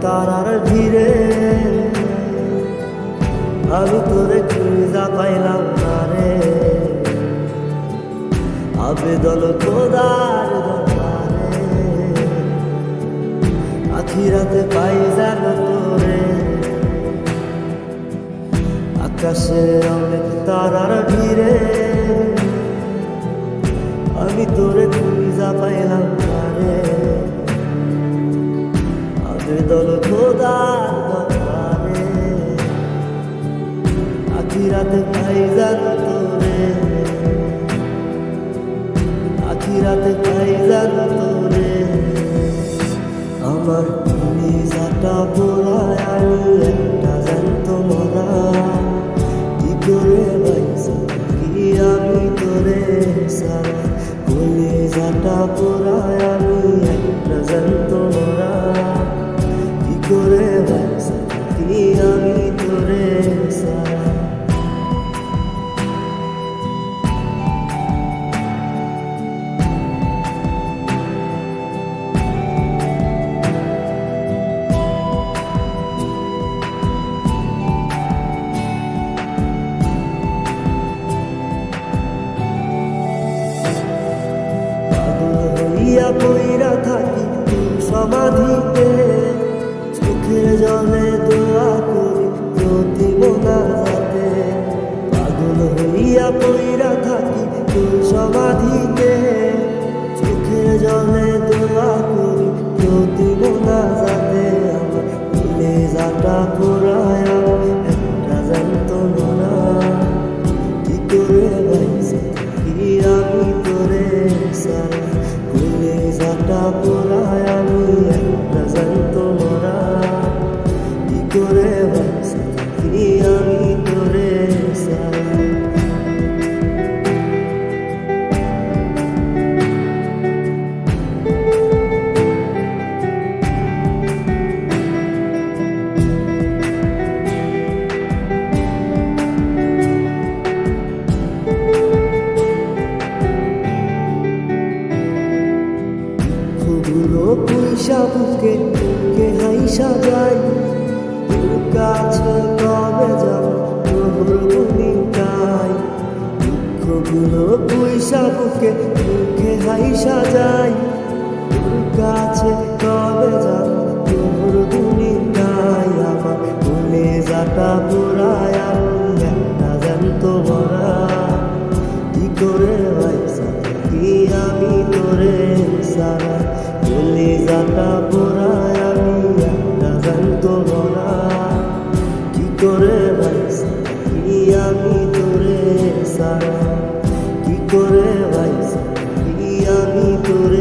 তারার ভিড়ে আমি তোরে খুঁজা পাইলাম না রে। আবেদন খোদার দরবারে আখিরাতে পাই জানো তোরে। আকাশে অনেক তারার ভিড়ে আমি তোরে খুঁজা পাইলাম না রে। আবেদন খোদার দরবারে আখিরাতে পাই জানো তোরে। আখিরাতে পাই জানো তোরে। আমার কলিজাটা পোড়ায় আমি একটা জ্যান্ত মরা। কি করে বাইসা কি আমি তোরে সারা। কলিজাটা পোড়ায় আমি একটা জ্যান্ত মরা। কি করে বাইসা কি আমি তোরে সারা। পইরা থাকি সমাধিতে চোখের জলে দোয়া করি প্রতি মোনাজাতে। পাগল হইয়া পইরা থাকি সমাধিতে চোখের জলে দোয়া করি প্রতি মোনাজাতে। আমার কলিজাটা পোড়ায় একটা জ্যান্ত মরা। কি করে বাইসা থাকি আমি তোরে সারা। কলিজাটা পোড়ায় আমি একটা জ্যান্ত মরা। কি করে বাইসা থাকি আমি তোরে সারা। পয়সা বুকে বুকে হাইসা যাই তোর কাছে কবে যাব তোর ভূমিকায়। দুঃখগুলো পয়সা বুকে বুকে হাইসা যাই তোর কাছে কবে যাব তোর ভূমিকায়। আমার কলিজাটা পোড়ায় আমি একটা জ্যান্ত মরা। কি করে বাইসা থাকি আমি তোরে সারা। কলিজাটা পোড়ায় আমি একটা জ্যান্ত মরা। কি করে বাইসা থাকি আমি তোরে সারা। কি করে বাইসা থাকি আমি তোরে